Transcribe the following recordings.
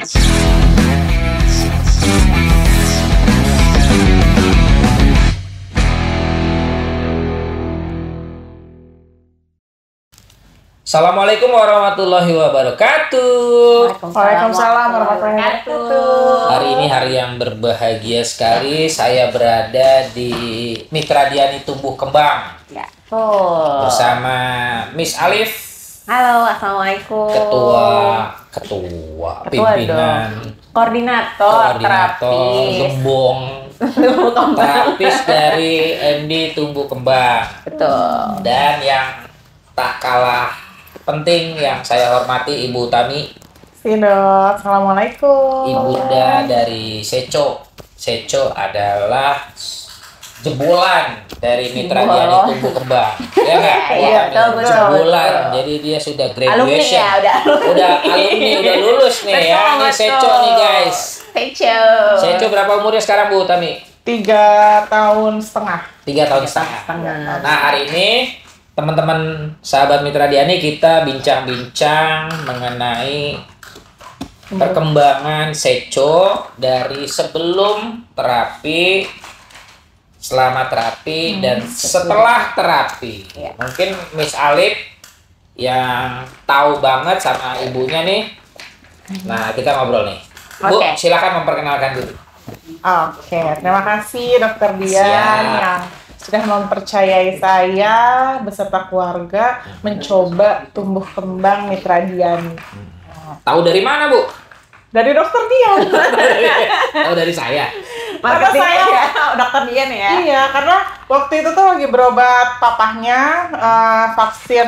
Assalamualaikum warahmatullahi wabarakatuh. Waalaikumsalam warahmatullahi wabarakatuh. Hari ini hari yang berbahagia sekali. Saya berada di Mitra Diani Tumbuh Kembang. Ya. Bersama Miss Alif. Halo, assalamualaikum. Ketua pimpinan, koordinator gembong, terapis dari MD Tumbuh Kembang. Betul. Dan yang tak kalah penting yang saya hormati Ibu Tami. Dok, assalamualaikum. Ibunda dari Seco. Seco adalah jebolan dari Mitra Diani Tumbuh Kembang. Ya nggak? Iya, betul. Jebolan. Jadi dia sudah graduation. Alumni ya, udah alumni, udah lulus nih ya. Ini Seco nih guys. Seco berapa umurnya sekarang Bu Tami? 3 tahun setengah. 3 tahun setengah. Nah hari ini teman-teman sahabat Mitra Diani kita bincang-bincang mengenai perkembangan Seco dari sebelum terapi, selama terapi, dan setelah terapi. Ya. Mungkin Miss Alif yang tahu banget sama ibunya nih. Nah kita ngobrol nih. Bu, silakan memperkenalkan dulu. Oke, terima kasih Dokter Dian yang sudah mempercayai saya beserta keluarga mencoba tumbuh kembang Mitra Diani. Tahu dari mana Bu? Dari Dokter Dian. Tahu dari saya. Karena saya Dokter Dian ya. Iya, karena waktu itu tuh lagi berobat papahnya vaksin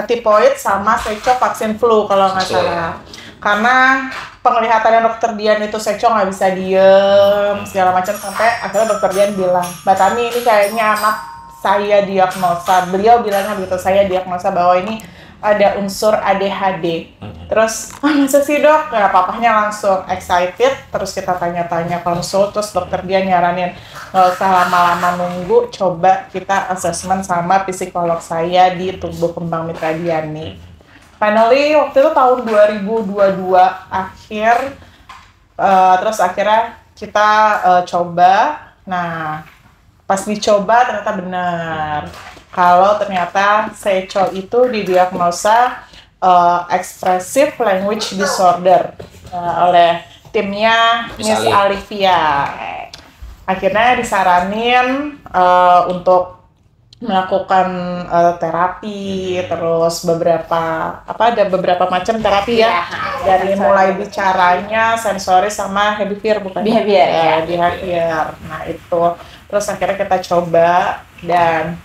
tipoid sama Seco vaksin flu kalau nggak salah. Karena penglihatannya Dokter Dian itu Seco nggak bisa diem segala macam sampai akhirnya Dokter Dian bilang, Mbak Tami ini kayaknya anak saya diagnosa. Beliau bilangnya begitu, saya diagnosa bahwa ini ada unsur ADHD. Terus, masa sih dok? Ya, papahnya langsung excited. Terus kita tanya-tanya konsul. Terus Dokter Dian nyaranin nggak usah lama-lama nunggu. Coba kita assessment sama psikolog saya di Tumbuh Kembang Mitra Diani. Finally, waktu itu tahun 2022 akhir, terus akhirnya kita coba. Nah, pas dicoba ternyata benar. Kalau ternyata Seco itu didiagnosa expressive language disorder oleh timnya Miss Alivia. Akhirnya disaranin untuk melakukan terapi, terus ada beberapa macam terapi ya, dari mulai bicaranya, sensoris sama behavior behavior. Nah itu, terus akhirnya kita coba dan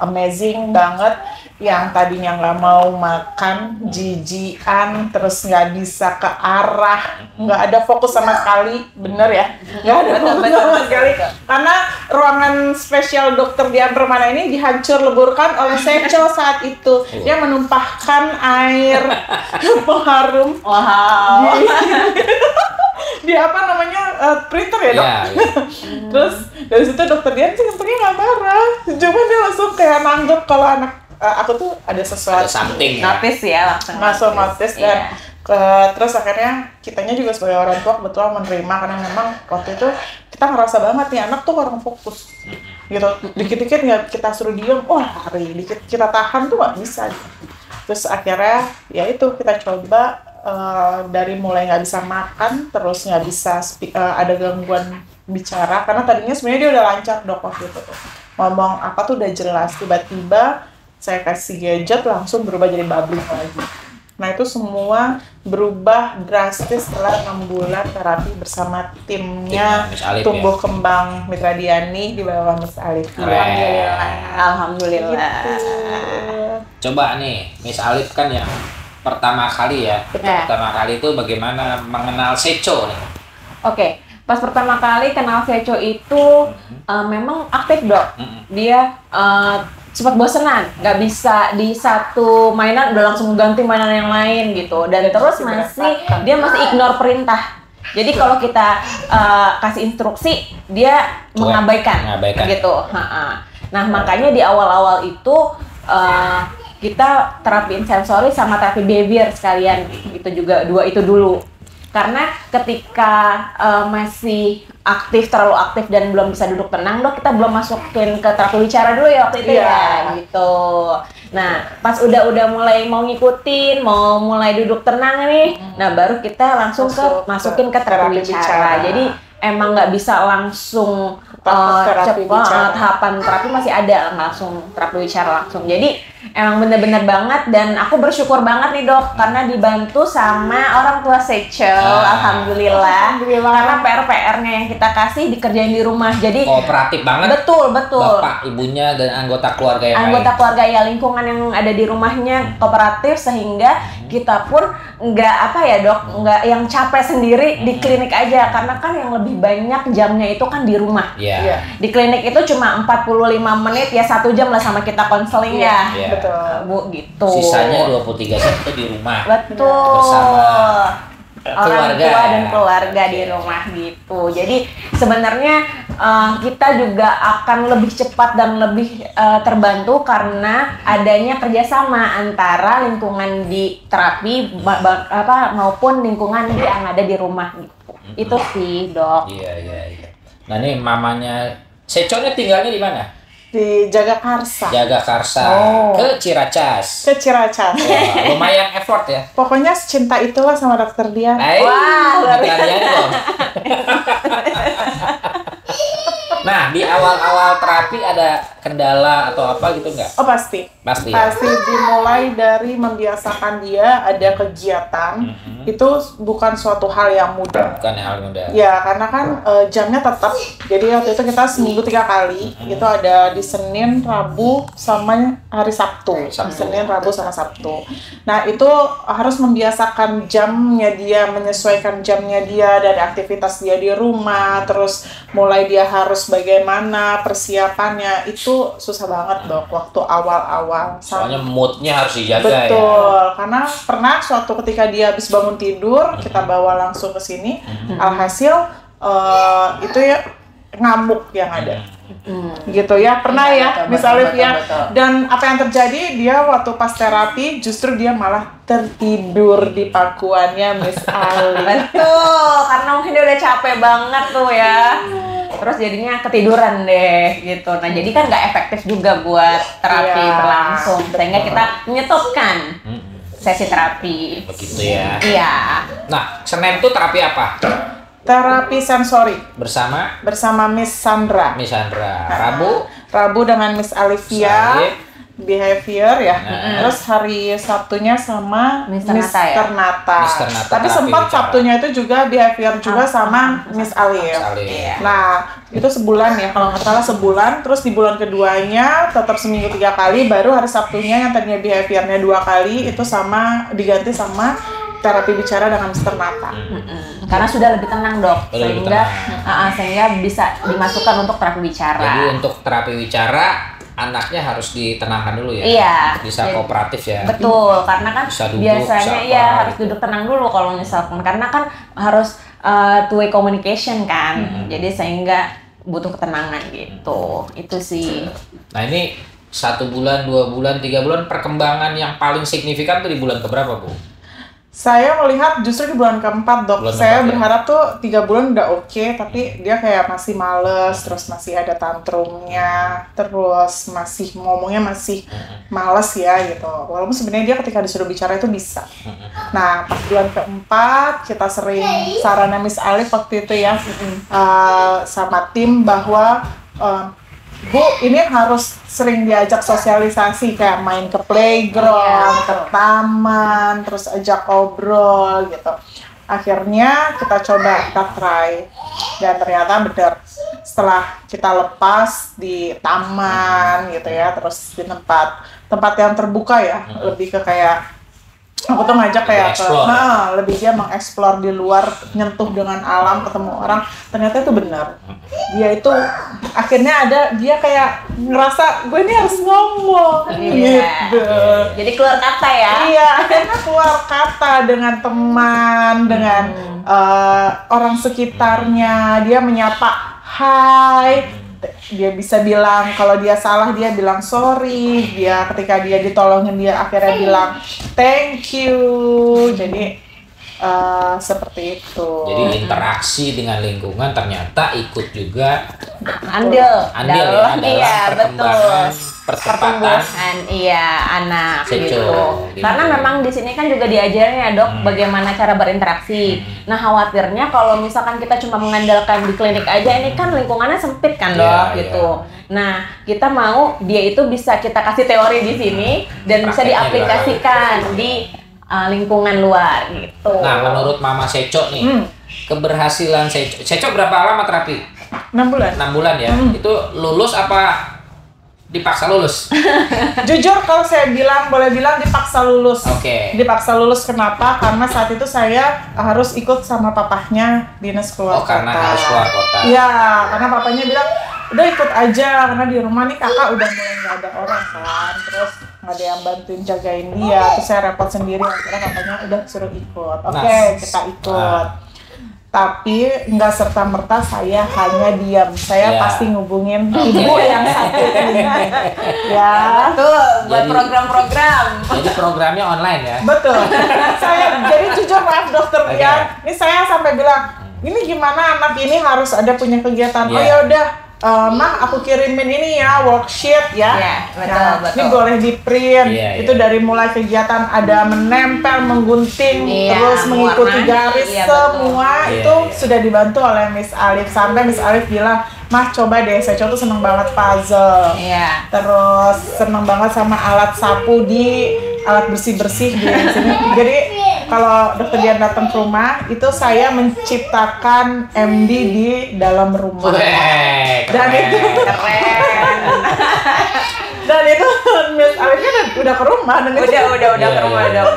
amazing banget. Yang tadinya nggak mau makan, jijian, terus nggak bisa ke arah, nggak ada fokus sama sekali, bener ya? Nggak ada fokus sama sekali. Karena ruangan spesial Dokter Dian Permana ini dihancur leburkan oleh Seco saat itu. Dia menumpahkan air pengharum. Wow. Di apa namanya printer ya dok? Yeah. Terus dari situ Dokter Dian sih sepertinya nggak marah, cuma dia langsung kayak nanggep kalau anak aku tuh ada sesuatu, notice ya, langsung notice dan terus akhirnya kitanya juga sebagai orang tua kebetulan menerima karena memang waktu itu kita ngerasa banget nih anak tuh orang fokus gitu, dikit-dikit nggak kita suruh diem, lari, dikit kita tahan tuh nggak bisa. Terus akhirnya ya itu kita coba dari mulai nggak bisa makan, terus nggak bisa ada gangguan bicara karena tadinya sebenarnya dia udah lancar dok waktu itu ngomong apa tuh udah jelas, tiba-tiba saya kasih gadget langsung berubah jadi babbling lagi. Nah itu semua berubah drastis setelah 6 bulan terapi bersama timnya Tumbuh Kembang Mitra Diani di bawah Miss Alif. Alhamdulillah. Gitu. Coba nih Miss Alif kan yang pertama kali ya. Pertama kali itu bagaimana mengenal Seco nih? Oke. Pas pertama kali kenal Seco itu memang aktif dok. Dia cepat bosenan, nggak bisa di satu mainan udah langsung ganti mainan yang lain gitu. Dan terus dia masih ignore perintah. Jadi kalau kita kasih instruksi, dia mengabaikan gitu. Nah makanya di awal-awal itu kita terapiin sensori sama terapi behavior sekalian. Itu juga, dua itu dulu. Karena ketika masih terlalu aktif dan belum bisa duduk tenang, dok, kita belum masukin ke terapi bicara dulu ya waktu itu ya, gitu. Nah, pas udah mulai mau ngikutin, mau mulai duduk tenang nih, nah baru kita langsung masukin ke terapi bicara. Jadi emang nggak bisa langsung tahapan terapi masih ada, langsung terapi bicara langsung. Jadi emang bener-bener banget, dan aku bersyukur banget nih dok karena dibantu sama orang tua Secel, alhamdulillah. Karena PR-nya yang kita kasih dikerjain di rumah, jadi kooperatif banget. Betul. Bapak, ibunya, dan anggota keluarga yang keluarga ya, lingkungan yang ada di rumahnya kooperatif, sehingga kita pun nggak nggak yang capek sendiri di klinik aja, karena kan yang lebih banyak jamnya itu kan di rumah. Di klinik itu cuma 45 menit ya, 1 jam lah sama kita konseling ya. Betul, Bu, gitu. Sisanya 23 jam itu di rumah. Betul. Bersama orang tua dan keluarga di rumah gitu. Jadi sebenarnya kita juga akan lebih cepat dan lebih terbantu karena adanya kerjasama antara lingkungan di terapi maupun lingkungan yang ada di rumah gitu. Itu sih, dok. Iya. Nah, nih mamanya Seconnya tinggalnya di mana? Di Jagakarsa. Ke Ciracas. Wah, lumayan effort ya. Pokoknya cinta itulah sama dokter Dian. Wah, dong. Nah, di awal-awal terapi ada kendala atau apa gitu nggak? Oh, pasti. Pasti Dimulai dari membiasakan dia ada kegiatan. Itu bukan suatu hal yang mudah. Ya, karena kan jamnya tetap. Jadi waktu itu kita seminggu 3 kali. Itu ada di Senin, Rabu, sama hari Sabtu. Senin, Rabu, sama Sabtu. Nah, itu harus membiasakan jamnya dia, menyesuaikan jamnya dia dari aktivitas dia di rumah. Terus mulai dia harus bagaimana persiapannya, itu susah banget dok waktu awal-awal. Soalnya moodnya harus dijaga. Betul, karena pernah suatu ketika dia habis bangun tidur, kita bawa langsung ke sini, alhasil itu ya ngamuk yang ada. Gitu ya, pernah ya, misalnya ya. Dan apa yang terjadi, dia waktu pas terapi justru dia malah tertidur di pangkuannya Miss Ali. Betul, karena mungkin dia udah capek banget tuh ya. Terus jadinya ketiduran deh gitu. Nah, jadi kan nggak efektif juga buat terapi berlangsung. Sehingga kita menyetopkan sesi terapi. Begitu ya. Iya. Nah, Senin tuh terapi apa? Terapi sensori bersama Miss Sandra. Rabu dengan Miss Alivia, behavior ya. Terus hari Sabtunya sama Mr. Nata. Tapi sempat Sabtunya itu juga behavior juga sama Miss Alif. Nah, itu sebulan ya, kalau nggak salah sebulan. Terus di bulan keduanya tetap seminggu 3 kali, baru hari Sabtunya yang tadinya behaviornya 2 kali itu diganti sama terapi bicara dengan Mr. Nata. Karena sudah lebih tenang dok, sehingga bisa dimasukkan untuk terapi bicara. Jadi untuk terapi bicara anaknya harus ditenangkan dulu ya. Iya. Bisa kooperatif ya. Betul, karena kan duduk, biasanya harus duduk tenang dulu kalau misalkan, karena kan harus two-way communication kan. Jadi sehingga butuh ketenangan gitu. Itu sih. Nah, ini 1 bulan, 2 bulan, 3 bulan perkembangan yang paling signifikan tuh di bulan keberapa, Bu? Saya melihat justru di bulan keempat dok. Saya berharap tuh 3 bulan udah oke, tapi dia kayak masih males, terus masih ada tantrumnya, terus masih ngomongnya masih males ya gitu. Walaupun sebenarnya dia ketika disuruh bicara itu bisa. Nah, pas bulan keempat kita sering sarannya Miss Alif waktu itu ya sama tim bahwa Bu, ini harus sering diajak sosialisasi, kayak main ke playground, ke taman, terus ajak ngobrol gitu. Akhirnya kita try, dan ternyata benar. Setelah kita lepas di taman gitu ya, terus di tempat yang terbuka ya, lebih ke kayak aku tuh ngajak kayak lebih dia mengeksplor di luar, nyentuh dengan alam, ketemu orang. Ternyata itu benar. Dia itu akhirnya dia kayak ngerasa gue ini harus ngomong gitu. Jadi keluar kata ya. Iya, akhirnya keluar kata dengan teman, dengan orang sekitarnya. Dia menyapa hai. Dia bisa bilang kalau dia salah, dia bilang sorry. Dia ketika dia ditolongin, dia akhirnya bilang thank you. Jadi seperti itu. Jadi interaksi dengan lingkungan ternyata ikut juga andil ya dalam perkembangan percepatan anak Seco, gitu. gitu. Karena memang di sini kan juga diajarin ya dok bagaimana cara berinteraksi. Nah khawatirnya kalau misalkan kita cuma mengandalkan di klinik aja, ini kan lingkungannya sempit kan dok gitu. Nah kita mau dia itu bisa kita kasih teori di sini dan bisa diaplikasikan di lingkungan luar gitu. Nah menurut Mama Seco nih, keberhasilan Seco berapa lama terapi? 6 bulan. 6 bulan ya. Itu lulus apa dipaksa lulus? Jujur kalau saya boleh bilang dipaksa lulus. Oke. Dipaksa lulus kenapa? Karena saat itu saya harus ikut sama papahnya dinas keluar kota. Karena harus keluar kota. Iya, karena papanya bilang udah ikut aja karena di rumah nih kakak udah mulai nggak ada orang kan, terus nggak ada yang bantuin jagain dia, terus saya repot sendiri. Akhirnya papanya udah suruh ikut. Oke, kita ikut. Tapi nggak serta-merta saya hanya diam. Saya pasti ngubungin ibu yang satu ini. Ya, betul. Buat program-program. Jadi programnya online ya? Betul. Jadi jujur maaf dokter Dian, ini saya sampai bilang, ini gimana anak ini harus ada punya kegiatan. Oh ya udah. Mah aku kirimin ini ya worksheet ya. Betul. Ini boleh di print. Itu Iya. dari mulai kegiatan ada menempel, menggunting, terus mengikuti garis semua itu sudah dibantu oleh Miss Alif. Sampai Miss Alif bilang, "Mah coba deh, Seco tuh seneng banget puzzle. Terus seneng banget sama alat sapu alat bersih-bersih di sini." Jadi kalau dokter Dian datang ke rumah, itu saya menciptakan MD di dalam rumah. Dan itu keren. Dan itu Miss Alifnya udah ke rumah dan udah ke rumah dong.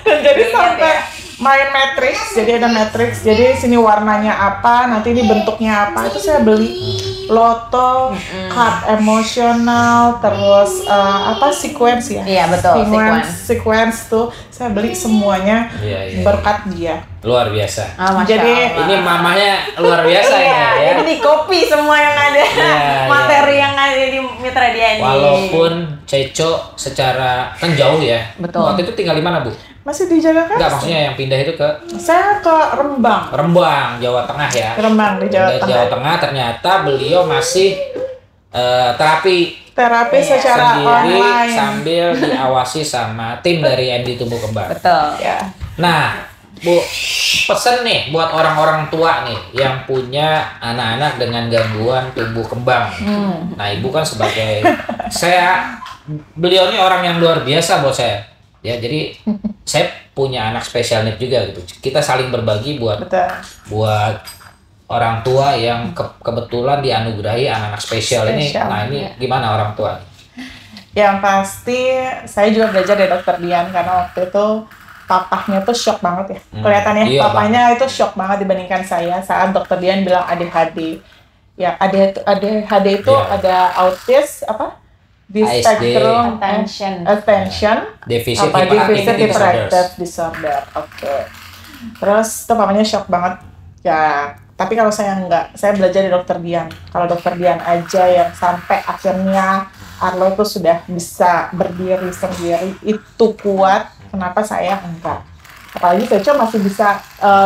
Dan jadi sampai main matrix, jadi ada matrix, jadi sini warnanya apa, nanti ini bentuknya apa, itu saya beli loto, card emosional, terus sequence ya? Iya betul, sequence tuh saya beli semuanya berkat dia. Luar biasa. Jadi ini mamanya luar biasa ya. Jadi di copy semua yang ada, materi yang ada di Mitra Diani. Walaupun Seco secara kan jauh ya. Betul. Waktu itu tinggal di mana Bu? Masih di Jakarta? Enggak, maksudnya yang pindah itu ke? Saya ke Rembang. Rembang, Jawa Tengah ya. Rembang di Jawa Tengah. Jawa Tengah ternyata beliau masih terapi secara sendiri online sambil diawasi sama tim dari MD Tumbuh Kembang. Betul. Ya. Nah, Bu, pesen nih buat orang-orang tua nih yang punya anak-anak dengan gangguan tumbuh kembang. Nah, Ibu kan sebagai beliau ini orang yang luar biasa buat saya. Ya, jadi saya punya anak special need juga gitu. Kita saling berbagi buat orang tua yang kebetulan dianugerahi anak-anak spesial ini. Nah, ini gimana orang tua? Yang pasti saya juga belajar dari dokter Dian karena waktu itu papahnya tuh shock banget ya. Kelihatannya papahnya itu shock banget dibandingkan saya saat dokter Dian bilang ADHD. Ya, ADHD itu ada autis di spectrum attention deficit hyperactive disorder. Oke. Terus tuh papanya shock banget. Ya, tapi kalau saya enggak, saya belajar dari dokter Dian. Kalau dokter Dian aja yang sampai akhirnya Arlo itu sudah bisa berdiri sendiri, itu kuat. Kenapa saya enggak? Apalagi Seco masih bisa,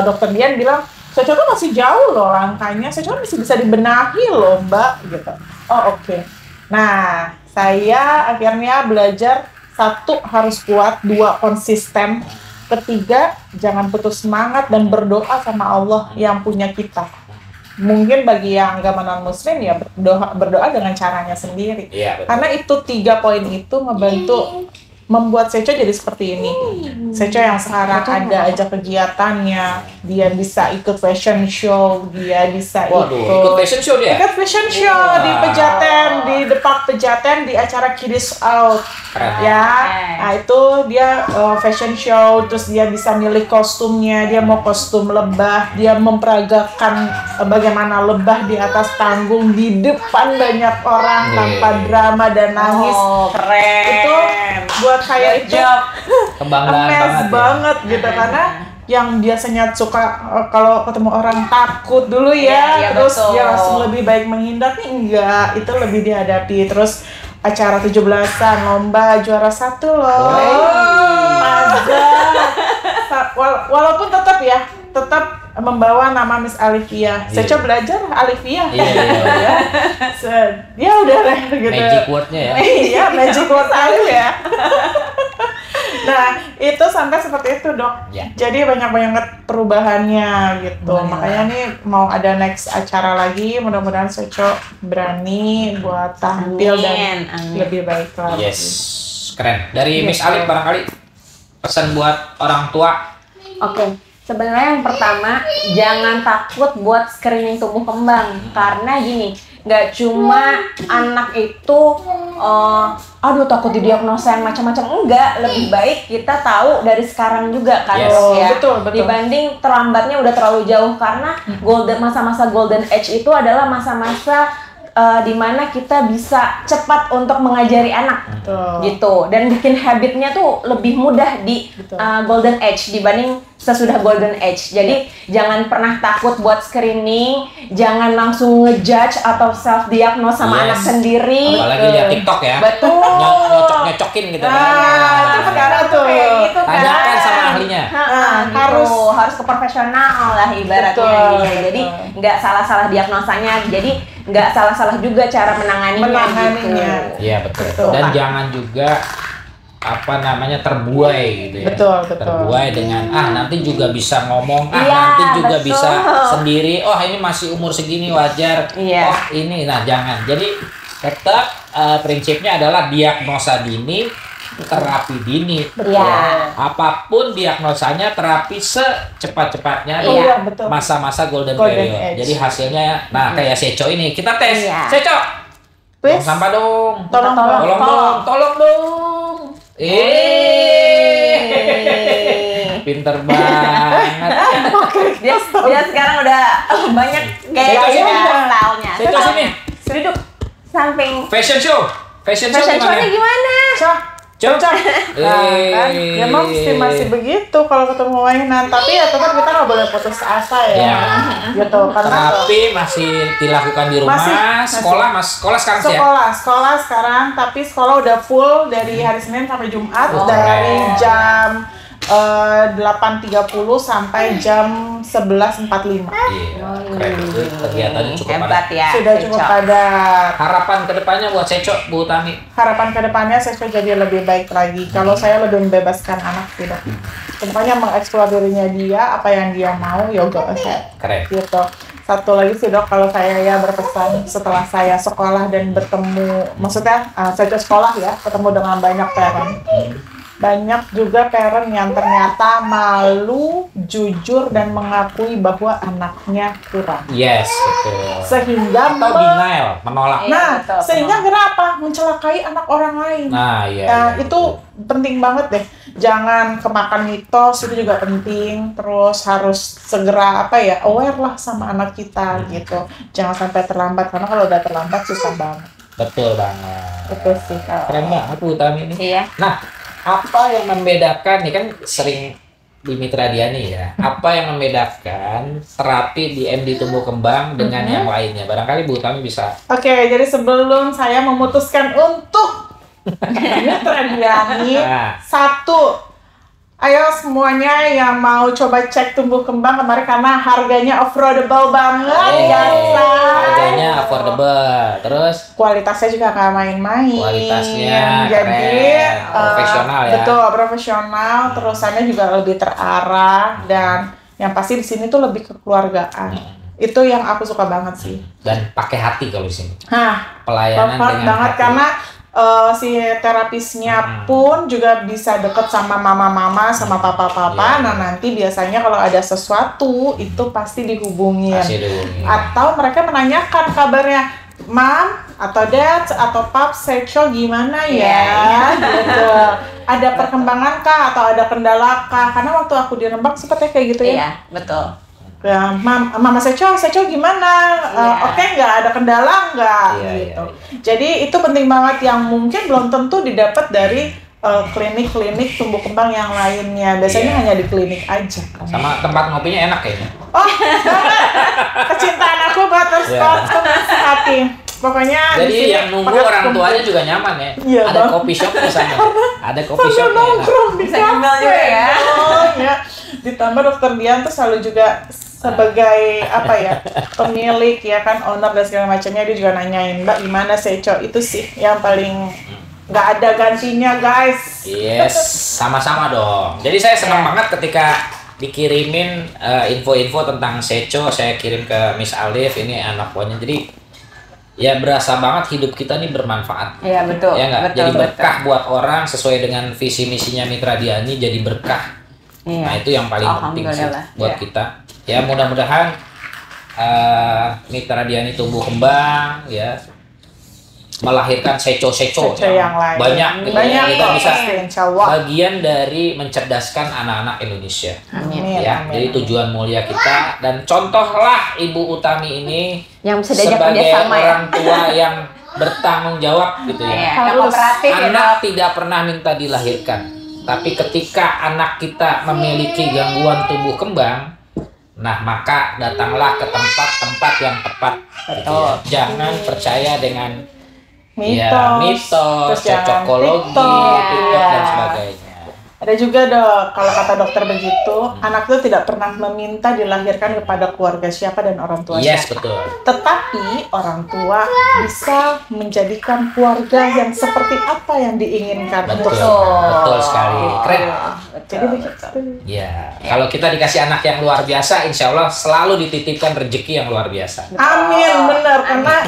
dokter Dian bilang, Seco tuh masih jauh loh langkahnya, Seco masih bisa dibenahi loh mbak, gitu. Oh oke. Nah, saya akhirnya belajar, 1 harus kuat, 2 konsisten, 3 jangan putus semangat dan berdoa sama Allah yang punya kita. Mungkin bagi yang agama non-muslim ya berdoa dengan caranya sendiri. Karena itu 3 poin itu ngebantu membuat Seco jadi seperti ini. Seco yang sekarang ada aja kegiatannya, dia bisa ikut fashion show, dia bisa ikut fashion show dia? Ikut fashion show di Pejaten, di Depak Pejaten di acara Kiddies Out. Ya, nah itu dia fashion show, terus dia bisa milih kostumnya, dia mau kostum lebah, dia memperagakan bagaimana lebah di atas panggung di depan banyak orang tanpa drama dan nangis. Keren. Itu buat saya itu kebanggaan banget gitu karena yang biasanya suka kalau ketemu orang takut dulu terus dia langsung lebih baik menghindar nih enggak, itu lebih dihadapi. Terus acara 17-an lomba juara 1 loh. walaupun tetap membawa nama Miss Alivia. Saya coba belajar Alivia. Iya. Dia udah gitu. Magic word-nya ya. Iya, magic word Alivia. Nah, itu sampai seperti itu, Dok. Ya. Jadi banyak perubahannya gitu. Makanya nih mau ada next acara lagi, mudah-mudahan Seco berani buat tampil dan lebih baik lagi. Yes, keren. Dari Miss Alif barangkali pesan buat orang tua. Oke. Sebenarnya yang pertama, jangan takut buat screening tumbuh kembang. Karena gini, nggak cuma anak itu, aduh takut didiagnosa yang macam-macam. Enggak, lebih baik kita tahu dari sekarang juga kan, ya. Betul. Dibanding terlambatnya udah terlalu jauh. Karena masa-masa golden age itu adalah masa-masa di mana kita bisa cepat untuk mengajari anak, gitu, dan bikin habitnya tuh lebih mudah di golden age dibanding sesudah golden age. Jadi jangan pernah takut buat screening, jangan langsung ngejudge atau self diagnose sama anak sendiri. Apalagi lihat TikTok ya. Betul. Nyocok-nyocokin gitu kan. Itu sekarang tuh. Gitu kan. Tanyakan sama ahlinya. Harus ke profesional lah ibaratnya. Jadi nggak salah-salah diagnosanya. Jadi nggak salah-salah juga cara menanganinya. Gitu. Iya betul. Dan jangan juga terbuai gitu ya. Betul. Terbuai dengan nanti juga bisa ngomong, nanti juga bisa sendiri. Oh, ini masih umur segini wajar. Iya. Oh, ini jangan. Jadi tetap prinsipnya adalah diagnosa dini, terapi dini. Iya. Apapun diagnosanya, terapi secepat-cepatnya di masa-masa golden period. Age. Jadi hasilnya kayak Seco ini. Kita tes. Seco. Tong sampah dong. Tolong dong. Pinter banget. Dia sekarang udah banyak gaya-gaya stylenya. Seco sini. Duduk samping. Fashion show Fashion-nya gimana? Cocok. Kan? Ya masih begitu kalau ketemu mainan, tapi ya tetap kita nggak boleh putus asa ya. Gitu. Karena terapi masih dilakukan di rumah. Sekolah sekarang sih ya. Sekolah sekarang, tapi sekolah udah full dari hari Senin sampai Jumat, dari jam 8.30 sampai jam 11.45. Iya, keren. Kegiatannya cukup hebat ya. Sudah cukup padat. Harapan kedepannya buat Seco, Bu Tami? Harapan kedepannya Seco jadi lebih baik lagi. Kalau saya lebih membebaskan anak tidak. Kedepannya mengeksplor dirinya dia, apa yang dia mau, yoga ahead. Keren. Gitu. Satu lagi sih Dok, kalau saya berpesan setelah saya sekolah dan bertemu, maksudnya Seco sekolah ya, ketemu dengan banyak parent. Banyak juga parent yang ternyata malu, jujur, dan mengakui bahwa anaknya kurang. Yes, betul. Sehingga denial, menolak. Sehingga kenapa? Mencelakai anak orang lain. Itu penting banget deh. Jangan kemakan mitos, itu juga penting. Terus harus segera aware lah sama anak kita gitu. Jangan sampai terlambat, karena kalau udah terlambat susah banget. Betul banget. Betul sih. Keren banget Bu Tami ini. Iya. Nah, apa yang membedakan nih, kan sering di Mitra Diani ya, apa yang membedakan terapi di MD tumbuh kembang dengan yang lainnya? Barangkali Bu Tami bisa. Oke, jadi sebelum saya memutuskan untuk Mitra Diani, satu, ayo semuanya yang mau coba cek tumbuh kembang kemarin, karena harganya affordable banget, harganya affordable, terus kualitasnya juga nggak main-main. Kualitasnya jadi keren, profesional ya. Betul, profesional. Terusannya juga lebih terarah, dan yang pasti di sini tuh lebih kekeluargaan. Itu yang aku suka banget sih. Dan pakai hati kalau di sini. Pelayanan Pelayanan dengan banget hati. karena si terapisnya pun juga bisa deket sama mama-mama, sama papa-papa. Nah nanti biasanya kalau ada sesuatu itu pasti dihubungin. Atau mereka menanyakan kabarnya, Mam atau Dad atau Pap, Seco gimana ya? Gitu. Ada perkembangan kah atau ada kendala kah? Karena waktu aku di Rembang sepertinya kayak gitu ya. Iya, betul. Ya, Mama Seco gimana? Oke nggak? Ada kendala nggak? Gitu. Jadi itu penting banget, yang mungkin belum tentu didapat dari klinik-klinik tumbuh kembang yang lainnya. Biasanya hanya di klinik aja. Sama tempat ngopinya enak kayaknya. Oh, banget. Kecintaan aku butterscotch hati. Pokoknya jadi yang nunggu orang tuanya juga nyaman ya. Ada coffee shop di sana. Ada coffee shop nongkrong di bisa juga ya. Ditambah dokter Dian tuh selalu juga sebagai apa ya, pemilik ya kan, owner dan segala macamnya, dia juga nanyain, Mbak gimana Seco, itu sih yang paling nggak ada gantinya guys. Yes, sama-sama dong. Jadi saya senang banget ketika dikirimin info-info tentang Seco, saya kirim ke Miss Alif, ini anak buahnya. Jadi ya berasa banget hidup kita nih bermanfaat. Iya betul. Ya nggak? Betul, Jadi betul. berkah buat orang sesuai dengan visi misinya Mitra Diani, jadi berkah. Iya. Nah itu yang paling penting sih Alhamdulillah, buat ya. kita. Ya mudah-mudahan Mitra Diani tumbuh kembang, ya melahirkan seco-seco Yang lain banyak gitu. banyak Kita kok bisa pasti, insya Allah. bagian dari mencerdaskan anak-anak Indonesia. Amin. Ya, Amin. jadi tujuan mulia kita, dan contohlah Ibu Utami ini Yang bisa diajak sebagai kerjasama ya. orang tua yang bertanggung jawab gitu ya. Iya, yang Harus. kooperatif ya. Anak tidak pernah minta dilahirkan, tapi ketika anak kita memiliki gangguan tumbuh kembang, nah maka datanglah ke tempat-tempat yang tepat. Gitu ya. Jangan percaya dengan mitos, terus jangan cocokologi, TikTok. TikTok dan Iya. sebagainya. Ada juga dok, kalau kata dokter begitu, anak itu tidak pernah meminta dilahirkan kepada keluarga siapa dan orang tua Yes, siapa. betul. Tetapi orang tua bisa menjadikan keluarga yang seperti apa yang diinginkan Betul, untuk betul sekali. Keren. jadi begitu. Ya, kalau kita dikasih anak yang luar biasa, insya Allah selalu dititipkan rezeki yang luar biasa. Amin, benar, karena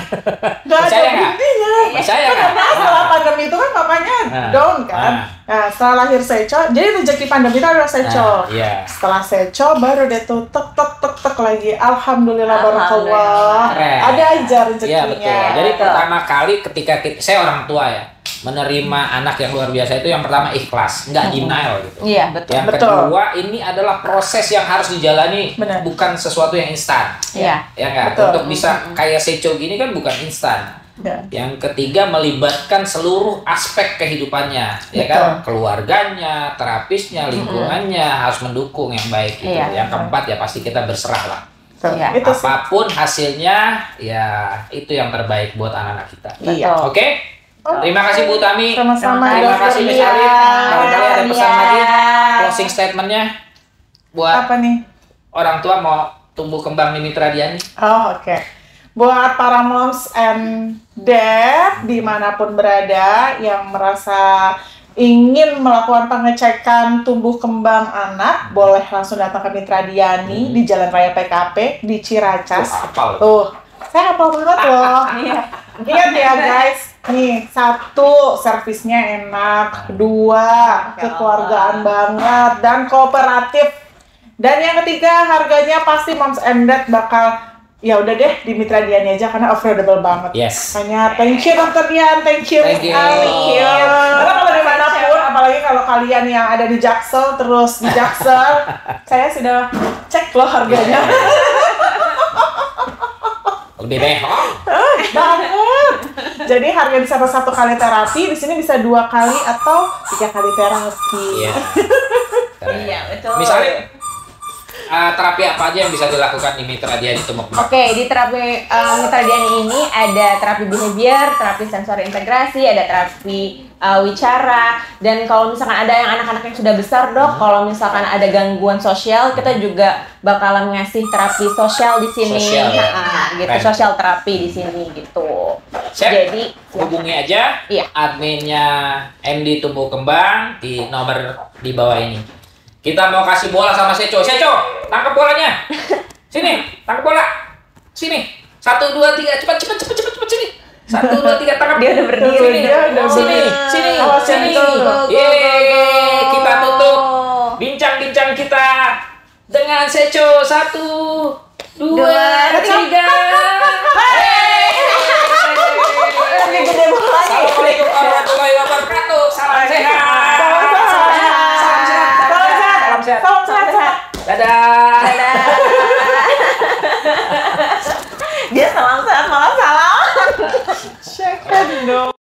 nggak ada Percaya nggak? buktinya. Percaya nggak? Karena setelah pandemi itu kan papanya Nah. down kan. Nah, setelah lahir Seco, jadi rezeki pandemi itu adalah Seco. Iya. Setelah Seco baru deh tuh tek lagi. Alhamdulillah barakallah. Alhamdulillah. Keren. Ada aja rezekinya. Iya, betul. Jadi Betul. pertama kali ketika saya orang tua ya, menerima anak yang luar biasa itu yang pertama ikhlas, nggak denial gitu. Iya betul. Yang Betul. kedua, ini adalah proses yang harus dijalani, Benar. bukan sesuatu yang instan. Iya. Ya nggak? Betul. Untuk bisa kayak Seco gini kan bukan instan. Ya. Yang ketiga, melibatkan seluruh aspek kehidupannya, ya Betul. kan? Keluarganya, terapisnya, lingkungannya harus mendukung yang baik gitu. Iya. Yang keempat ya pasti kita berserah lah. Tuh, Iya. itu sih. Apapun hasilnya, ya itu yang terbaik buat anak-anak kita. Iya. Betul. Oke? Terima kasih Bu Tami. Sama-sama. Terima Dokter kasih Miss Lia. Alif. Barangkali ada pesan Iya. lagi, closing statementnya buat Apa nih? orang tua mau tumbuh kembang di Mitra Diani. Oh, oke. Buat para moms and dad dimanapun berada yang merasa ingin melakukan pengecekan tumbuh kembang anak, boleh langsung datang ke Mitra Diani di Jalan Raya PKP di Ciracas. Apal. Tuh, saya hafal banget loh. Ingat ya guys, nih satu servisnya enak, kedua kekeluargaan banget dan kooperatif, dan yang ketiga harganya pasti moms and dad bakal ya udah deh di Mitra Diani aja karena affordable banget. Yes. Makanya thank you Dokter Dian, thank you. Thank you. Karena kalau dimanapun, apalagi kalau kalian yang ada di Jaksel terus di Jaksel, saya sudah cek loh harganya. Lebih behong. Banget. Jadi harga bisa satu kali terapi, di sini bisa 2 kali atau 3 kali terapi. Iya. Keren. Iya, betul. Misalnya terapi apa aja yang bisa dilakukan di Mitra Diani Tumbuh Kembang? Oke, di terapi Mitra Diani ini ada terapi behavior, terapi sensori integrasi, ada terapi wicara, dan kalau misalkan ada yang anak-anak yang sudah besar dok, kalau misalkan ada gangguan sosial, kita juga bakalan ngasih terapi sosial di sini, Sosial, ya. gitu, Keren. sosial terapi di sini gitu. Siap. Jadi Hubungi aja Iya. adminnya MD Tumbuh Kembang di nomor di bawah ini. Kita mau kasih bola sama Seco. Seco, tangkap bolanya. Sini, tangkap bola. Sini. 1, 2, 3. Cepat sini. 1, 2, 3, tangkap. Dia udah berdiri. Sini. Dia udah Sini. berdiri. Sini. Awas, Sini. Seco. Yeay, kita tutup bincang-bincang kita dengan Seco. 1, 2, 3. Lebih gede bolanya. Assalamualaikum warahmatullahi wabarakatuh. Salam sehat. Salam sehat. Salam sehat. Dadah. Dia salam sehat malah salam. Second dong.